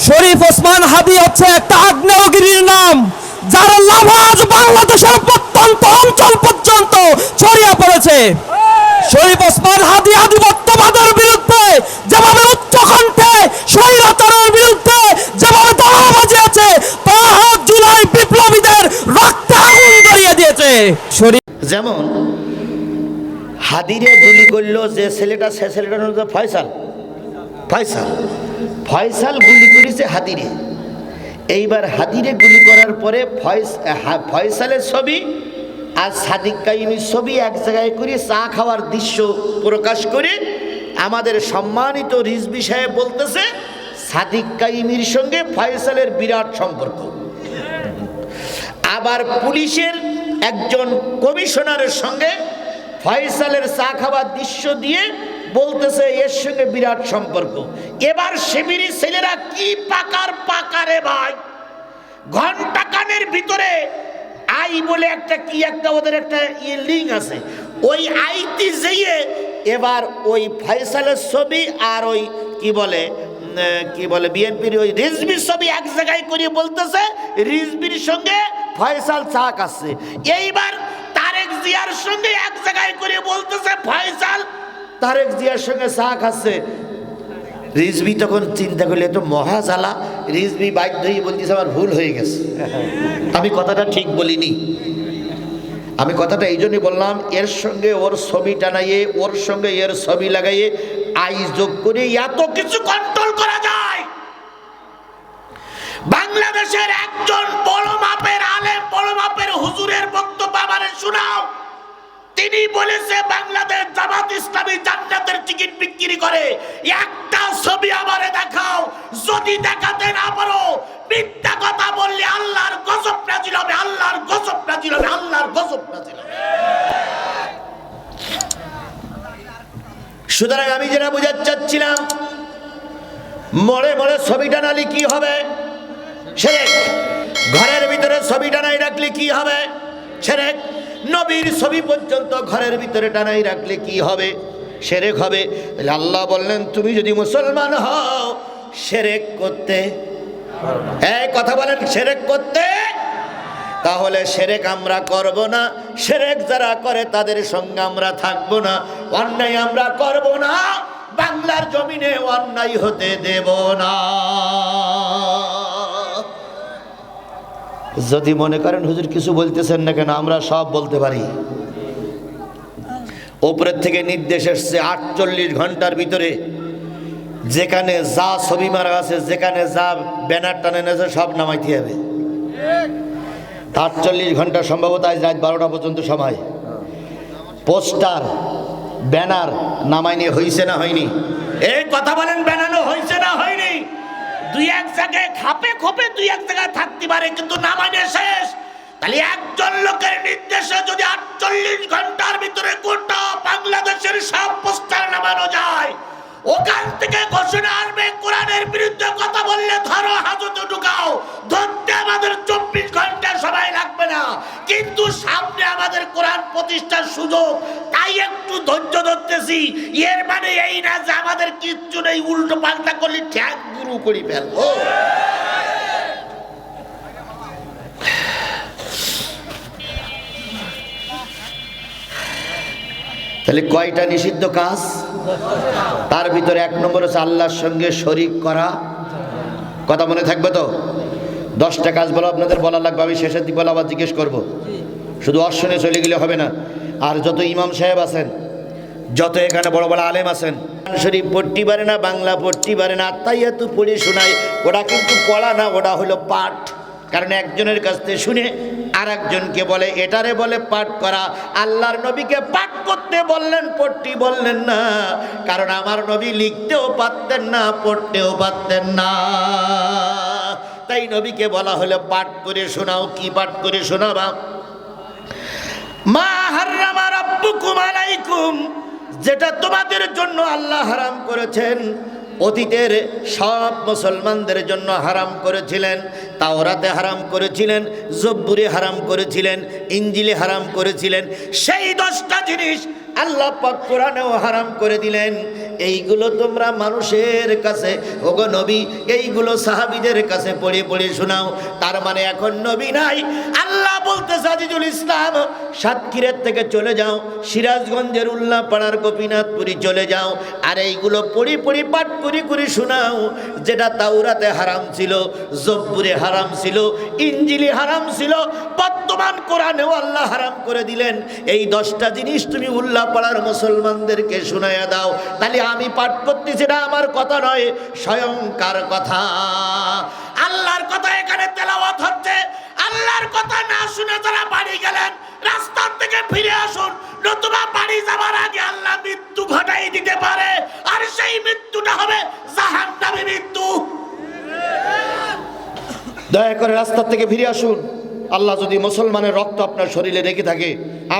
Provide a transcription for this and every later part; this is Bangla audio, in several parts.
শরীফ ওসমান হাদি হচ্ছে একটা আগ্নেয়গিরির নাম, যার লাভা আজ বাংলাদেশের প্রত্যন্ত অঞ্চল পর্যন্ত ছড়িয়ে পড়েছে। শরীফ ওসমান হাদি আধিপত্যবাদের বিরুদ্ধে যেভাবে উচ্চকণ্ঠে, স্বৈরাচারের বিরুদ্ধে যেভাবে দাঁড়া বাজিয়েছে, তা জুলাই বিপ্লবীদের রক্তে আগুন ধরিয়ে দিয়েছে। যেমন হাদিরে গুলি করলো যে ছেলেটা, সে ছেলেটার নাম হচ্ছে ফয়সাল। ফয়সাল গুলি করেছে হাদিরে। এইবার হাদিরে গুলি করার পরে ফয়সালের ছবি আর সাদিক কাইমির ছবি এক জায়গায় করে চা খাওয়ার দৃশ্য প্রকাশ করে আমাদের সম্মানিত রিজভী সাহেব বলতেছে সাদিক কাইমির সঙ্গে ফয়সালের বিরাট সম্পর্ক। আবার পুলিশের একজন কমিশনারের সঙ্গে ফয়সালের চা খাওয়ার দৃশ্য দিয়ে বলতেছে এর সঙ্গে বিরাট সম্পর্ক। এবার শিবিরি ছেলেরা কি পাকারে ভাই, ঘন্টা কানের ভিতরে আই বলে একটা কি একটা ওদের একটা লিঙ্ক আছে, ওই আইটি যেয়ে এবার ওই ফয়সালের ছবি আর ওই কি বলে বিএনপির ওই রিজভির ছবি এক জায়গায় করে বলতেছে রিজভির সঙ্গে ফয়সাল চা খাচ্ছে। এইবার তারেক জিয়ার সঙ্গে এক জায়গায় করে বলতেছে ফয়সাল তারেক জিয়ার সঙ্গে চা খাচ্ছে। রিজভি তখন চিন্তা করলে তো মহা জ্বালা। রিজভি বাধ্য হয়ে বলতেছে আমার ভুল হয়ে গেছে, আমি কথাটা ঠিক বলিনি। আমি কথাটা এই জন্যই বললাম, এর সঙ্গে ওর ছবি টানাইয়ে, ওর সঙ্গে এর ছবি লাগাইয়ে আই যোগ করে এত কিছু কন্ট্রোল করা যায়। বাংলাদেশের একজন বড় মাপের আলেম, বড় মাপের হুজুরের বক্তব্য আমারে শোনাও। তিনি বলেছে বাংলাদেশ জামাত ইসলামী জান্নাতের টিকিট বিক্রি করে। একটা ছবি আমারে দেখাও, যদি দেখাতে না পারো মিথ্যা কথা বললে আল্লাহর গজব নাজিল হবে, আল্লাহর গজব নাজিল হবে, আল্লাহর গজব নাজিল হবে। সুতরাং আমি যেটা বুঝাতে চাচ্ছিলাম, মরে মরে ছবি টানালি কি হবে? শিরক। ঘরের ভিতরে ছবি টানাই রাখলে কি হবে? শিরক। নবীর ছবি পর্যন্ত ঘরের ভিতরে টানাই রাখলে কি হবে? শিরক হবে। তাহলে আল্লাহ বললেন তুমি যদি মুসলমান হও শিরক করতে, এই কথা বলেন, শিরক করতে, তাহলে শিরক আমরা করব না। শিরক যারা করে তাদের সঙ্গে আমরা থাকবো না। অন্যায় আমরা করব না, বাংলার জমিনে অন্যায় হতে দেব না। যদি মনে করেন হুজুর কিছু বলতেছেন না কেন, আমরা সব বলতে পারি। উপরের থেকে নির্দেশ এসছে 48 ঘন্টার ভিতরে যেখানে যা ছবি মারা আছে, যেখানে যা ব্যানার টানেন আছে সব নামাইতে হবে। 48 ঘন্টা, সম্ভবত আজ রাত 12টা পর্যন্ত সময়। পোস্টার ব্যানার নামাইনি হয়েছে না হয়নি? এই কথা বলেন, ব্যানানো হয়েছে না হয়নি? দুই এক জায়গায় খাপে খোপে দুই এক জায়গায় থাকতে পারে, কিন্তু নামাইনে শেষ। তাহলে একজন লোকের নির্দেশে যদি 48 ঘন্টার ভিতরে গোটা বাংলাদেশের সব পোস্টার নামানো যায়, ওখান থেকে ঘোষণা আসবে কোরআনের বিরুদ্ধে কথা বললে ধরো, হাজতে ঢুকাও। ধরতে আমাদের 24 ঘন্টা সময় লাগবে না, কিন্তু সামনে আমাদের কোরআন প্রতিষ্ঠার সুযোগ, তাই একটু ধৈর্য ধরতেছি। এর মানে এই না যে আমাদের কিচ্ছু নেই, উল্টো পাল্টা করলে ঠ্যাং গুরু করে ফেলবো। তাহলে কয়টা নিষিদ্ধ কাজ? তার ভিতরে 1 নম্বর হচ্ছে আল্লাহর সঙ্গে শরীক করা। কথা মনে থাকবে তো? 10টা কাজ বলো, আপনাদের বলা লাগবে, আমি শেষের দিক বলে আবার জিজ্ঞেস করবো। শুধু অশ্বনে চলে গেলে হবে না। আর যত ইমাম সাহেব আছেন, যত এখানে বড় বড় আলেম আছেন, শরীফ পড়তে পারে না, বাংলা পড়তে পারে না, আত্মাইয়াতু পড়ে শোনায়, ওটা কিন্তু পড়া না, ওটা হলো পাঠ। কারণ একজনের কাছ থেকে শুনে আর একজনকে বলে, এটারে বলে পাঠ করা। আল্লাহর নবীকে পাঠ করতে বললেন, পড়তে বললেন না, কারণ আমার নবী লিখতেও পারতেন না, পড়তেও পারতেন না। তাই নবীকে বলা হলো পাঠ করে শোনাও। কি পাঠ করে শোনাবা? মা হারামা রাব্বুকুম আলাইকুম, যেটা তোমাদের জন্য আল্লাহ হারাম করেছেন, অতীতের সব মুসলমানদের জন্য হারাম করেছিলেন। তাওরাতে হারাম করেছিলেন, জব্বুরে হারাম করেছিলেন, ইঞ্জিলে হারাম করেছিলেন। সেই 10টা জিনিস আল্লাহ পাক কোরআনেও হারাম করে দিলেন। এইগুলো তোমরা মানুষের কাছে ওগো নবী এইগুলো সাহাবীদের কাছে পড়ে পড়ে শোনাও। তার মানে এখন নবী নাই। আল্লাহ বলতেছে আজিজুল ইসলাম সাতক্ষীরার থেকে চলে যাও, সিরাজগঞ্জের উল্লাপাড়ার গোপীনাথপুরী চলে যাও, আর এইগুলো পড়ি পড়ি পাঠ করি করে শোনাও। যেটা তাওরাতে হারাম ছিল, জব্বুরে হারাম ছিল, ইঞ্জিলে হারাম ছিল, বর্তমান কোরআনেও আল্লাহ হারাম করে দিলেন। এই 10টা জিনিস তুমি উল্লাপাড়ার মুসলমানদেরকে শোনায়া দাও। তাহলে আমি পাঠ করতেছি, না আমার কথা নয়, স্বয়ং কার কথা? আল্লাহর কথা এখানে তেলাওয়াত হচ্ছে। আল্লাহর কথা না শুনে যারা বাড়ি গেলেন রাস্তা থেকে ফিরে আসুন, নতুবা বাড়ি যাবার আগে আল্লাহ মৃত্যু ঘটাই দিতে পারে, আর সেই মৃত্যুটা হবে জাহান্নামী মৃত্যু। দয়া করে রাস্তা থেকে ফিরে আসুন। আল্লাহ যদি মুসলমানের রক্ত আপনার শরীরে রেখে থাকে,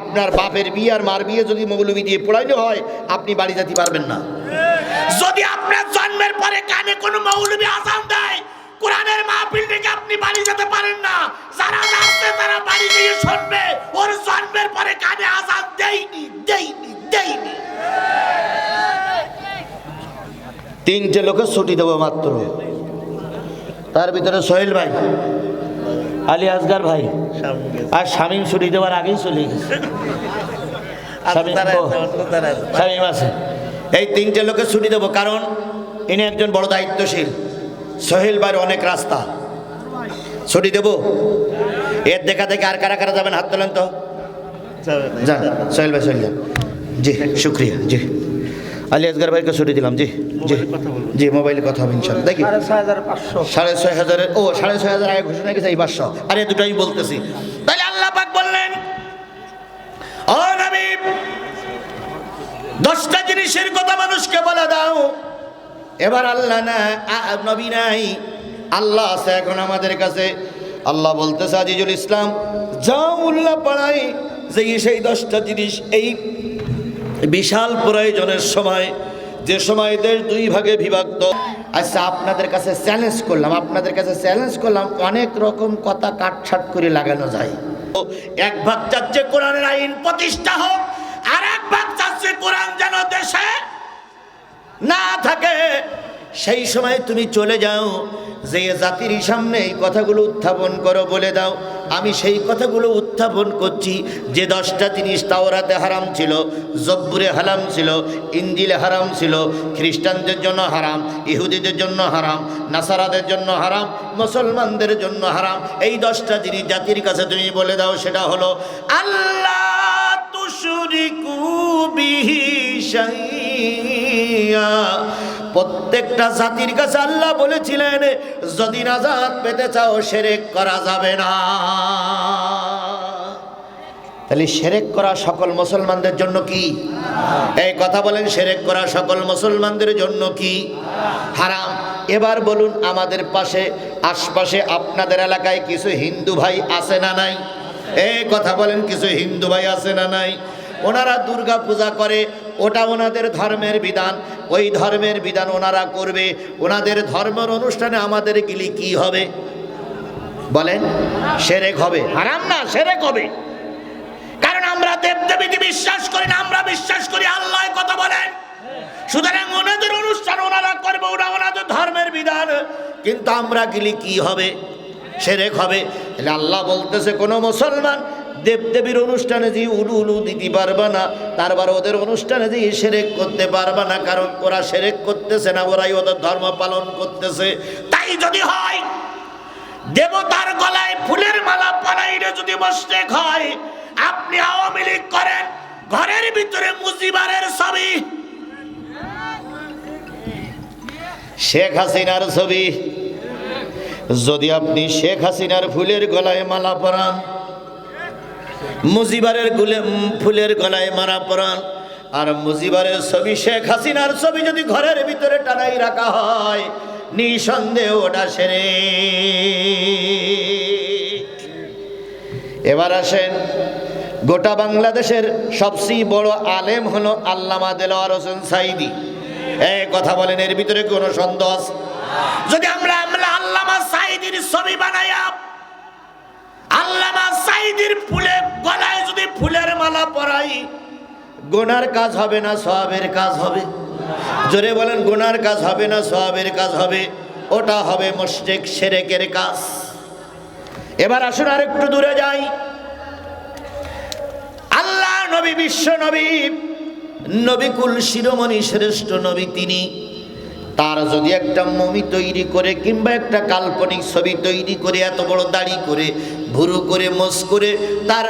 আপনার বাপের বিয়ে আর মার বিয়ে যদি মৌলবি দিয়ে পড়াইলে হয়, আপনি বাড়ি যেতে পারবেন না। যদি আপনার জন্মের পরে কানে কোনো মৌলবি আযান দেয়, কোরআনের মাহফিল থেকে আপনি বাড়ি যেতে পারেন না। যারা যাচ্ছে তারা বাড়ি গিয়ে শুনবে, ওর জন্মের পরে কানে আযান দেয়নি। 3টে লোকের ছুটি দেবো মাত্র, তার ভিতরে সোহেল ভাই, আলী আসগার ভাই আর শামীম ছুটি দেওয়ার আগেই চলে গেছে। শামীম আছে। এই 3টে লোকের ছুটি দেবো, কারণ ইনি একজন বড় দায়িত্বশীল। সোহেল ভাইয়ের অনেক রাস্তা, ছুটি দেবো। এর দেখা দেখে আর কারা কারা যাবেন হাত তোলেন তো। যান সোহেল ভাই, সোহেল যান। জি শুক্রিয়া। জি আলী আসগার ভাইকে ছুটি দিলাম। জি জি জি মোবাইলে কথা হবে ইনশাআল্লাহ। দেখি 6,500 ও 6,500 আগে ঘোষণা গেছে, এই 500। আরে দুটাই বলতেছি। তাহলে আল্লাহ পাক বললেন, ও নবী 10টা জিনিসের কথা মানুষকে বলে দাও। এবার আল্লাহ না, নবী নাই, আল্লাহ আছে এখন আমাদের কাছে। আল্লাহ বলতেছে আজিজুল ইসলাম যাও উল্লাহ পাড়ায়, যে সেই 10টা জিনিস এই বিশাল প্রয়োজনের সময়, যে সময় দেশ 2 ভাগে বিভক্ত। আচ্ছা আপনাদের কাছে চ্যালেঞ্জ করলাম, অনেক রকম কথা কাটছাট করে লাগানো যায়। এক ভাগ চাচ্ছে কোরআনের আইন প্রতিষ্ঠা হোক, আর এক ভাগ চাচ্ছে কোরআন যেন দেশে না থাকে। সেই সময় তুমি চলে যাও, যে জাতির সামনে এই কথাগুলো উত্থাপন করো, বলে দাও আমি সেই কথাগুলো উত্থাপন করছি। যে 10টা জিনিস তাওরাতে হারাম ছিল, জব্বুরে হারাম ছিল, ইঞ্জিলে হারাম ছিল, খ্রিস্টানদের জন্য হারাম, ইহুদিদের জন্য হারাম, নাসারাদের জন্য হারাম, মুসলমানদের জন্য হারাম। এই 10টা জিনিস জাতির কাছে তুমি বলে দাও। সেটা হলো আল্লাহ তুশরিকু বিহি শাইআ। প্রত্যেকটা জাতির কাছে আল্লাহ বলেছিলেন, যদি নাজাত পেতে চাও শিরক করা যাবে না। তাহলে শিরক করা সকল মুসলমানদের জন্য কি? এই কথা বলেন, শিরক করা সকল মুসলমানদের জন্য কি? হারাম। এবার বলুন, আমাদের পাশে আশপাশে আপনাদের এলাকায় কিছু হিন্দু ভাই আছে না নাই? এই কথা বলেন, কিছু হিন্দু ভাই আছে না নাই? ওনারা দুর্গা পূজা করে, ওটা ওনাদের ধর্মের বিধান, ওই ধর্মের বিধান ওনারা করবে। ওনাদের ধর্মের অনুষ্ঠানে আমাদের গেলে কি হবে বলেন? শিরক হবে। হারাম না, শিরক হবে। কারণ আমরা দেবদেবীতে বিশ্বাস করি না, আমরা বিশ্বাস করি আল্লাহ। কথা বলেন। সুতরাং ওনাদের অনুষ্ঠান ওনারা করবে, ওটা ওনাদের ধর্মের বিধান, কিন্তু আমরা গেলে কি হবে? শিরক হবে। আল্লাহ বলতেছে কোন মুসলমান দেবদেবীর অনুষ্ঠানে যে উলু উলু দিতে পারবে না, তারপর ওদের অনুষ্ঠানে যে শিরক করতে পারবে না, কারণ ওরা শিরক করতেছে না, ওরাই ওদের ধর্ম পালন করতেছে। তাই যদি হয় দেবতার গলায় ফুলের মালা পরাইলে যদি মুশরিক হয়, আপনি আওয়ামী লীগ করেন, ঘরের ভিতরে মুজিবারের ছবি, শেখ হাসিনার ছবি, যদি আপনি শেখ হাসিনার ফুলের গলায় মালা পরান, মুজিবারের ফুলের গলায় মালা পরান, আর মুজিবারের ছবি শেখ হাসিনার ছবি যদি ঘরের ভিতরে টানাই রাখা হয়, নিঃসন্দেহ ওটা শিরক। এবার আসেন, গোটা বাংলাদেশের সবচেয়ে বড় আলেম হলো আল্লামা দেলোয়ার হোসেন সাঈদী। এই কথা বলেন, এর ভিতরে কোনো সন্দেহ আছে? যদি আমরা আল্লামা সাঈদীর ছবি বানাইয়া আল্লামা সাঈদীর ফুলে গলায় যদি ফুলের মালা পরাই, গুনার কাজ হবে না সওয়াবের কাজ হবে? জোরে বলেন, গুনার কাজ হবে না সওয়াবের কাজ হবে? ওটা হবে মুশরিক শিরকের কাজ। এবার আসুন আরেকটু দূরে যাই। আল্লাহ নবী, বিশ্ব নবী, নবিকুল শিরোমণি শ্রেষ্ঠ নবী তিনি, তার যদি একটা মমি তৈরি করে কিংবা একটা কাল্পনিক ছবি তৈরি করে এত বড় দাড়ি করে ভুরু করে মোজ করে তার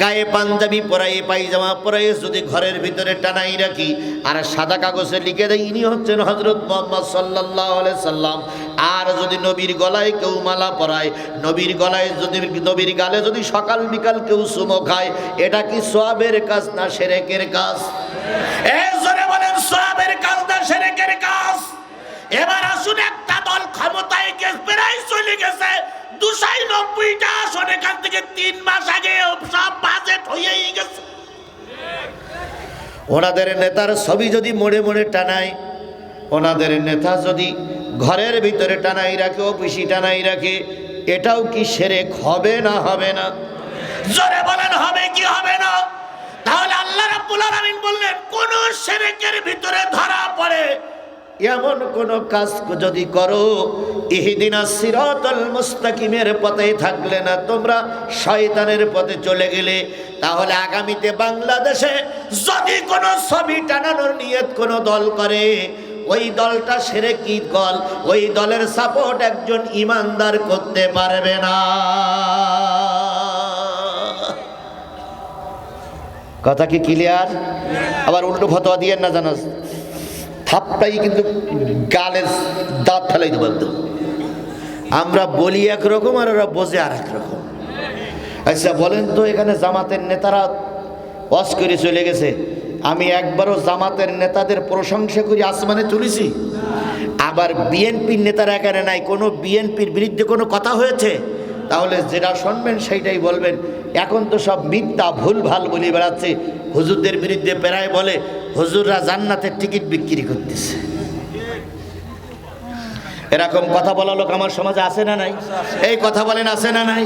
গায়ে পাঞ্জাবি পরাইয়ে পায়জামা পরাইয়ে যদি ঘরের ভিতরে টানাই রাখি আর সাদা কাগজে লিখে দেয় ইনি হচ্ছেন হযরত মুহাম্মদ সাল্লাল্লাহু আলাইহি সাল্লাম, আর যদি নবীর গলায় কেউ মালা পরায়, নবীর গলায় যদি নবীর গালে যদি সকাল বিকাল কেউ চুমো খায়, এটা কি সওয়াবের কাজ না শিরকের কাজ? এই জোরে বলেন, সওয়াবের কাজ না শিরকের কাজ? এবার আসুন, একটা দল ক্ষমতায় প্রায় চলে গেছে 290টা আসন, এখান থেকে 3 মাস আগে সব বাজেট হয়েই গেছে। ওনাদের নেতার ছবি যদি মোড়ে মোড়ে টানায়, ওনাদের নেতা যদি ঘরের ভিতরে টানাই রাখে, অফিসি টানাই রাখে, এটাও কি শিরক হবে না হবে না? জোরে বলেন, হবে কি হবে না? তাহলে আল্লাহ রাব্বুল আলামিন বললেন, কোন শিরকের ভিতরে ধরা পড়ে এমন কোন কাজ যদি করো, ইহদিনাস সিরাতাল মুস্তাকিমের পথে থাকলে না, তোমরা শয়তানের পথে চলে গেলে, তাহলে আগামীতে বাংলাদেশে যদি কোনো ছবি টানানোর নিয়ত কোনো দল করে, ওই দলটা শিরকি দল, ওই দলের সাপোর্ট একজন ইমানদার করতে পারবে না। কথা কি ক্লিয়ার? আবার উল্টো ফতোয়া দিয়েন না, জানাস থাপটাই কিন্তু গালের দাঁত ফেলাই দেব একদম। আমরা বলি একরকম আর ওরা বোঝে আর একরকম। আচ্ছা বলেন তো, এখানে জামাতের নেতারা ওয়াজ করে চলে গেছে, আমি একবারও জামাতের নেতাদের প্রশংসা করি আসমানে তুলেছি? আবার বিএনপির নেতারা এখানে নাই, কোনো বিএনপির বিরুদ্ধে কোনো কথা হয়েছে? তাহলে যেটা শুনবেন সেইটাই বলবেন। এখন তো সব মিথ্যা ভুলভাল বলে বেড়াচ্ছে। হুজুরদের বিরুদ্ধে প্রায় বলে হুজুররা জান্নাতের টিকিট বিক্রি করতেছে। এরকম কথা বলা লোক আমার সমাজে আছে না নাই? এই কথা বলেন, আছে না নাই?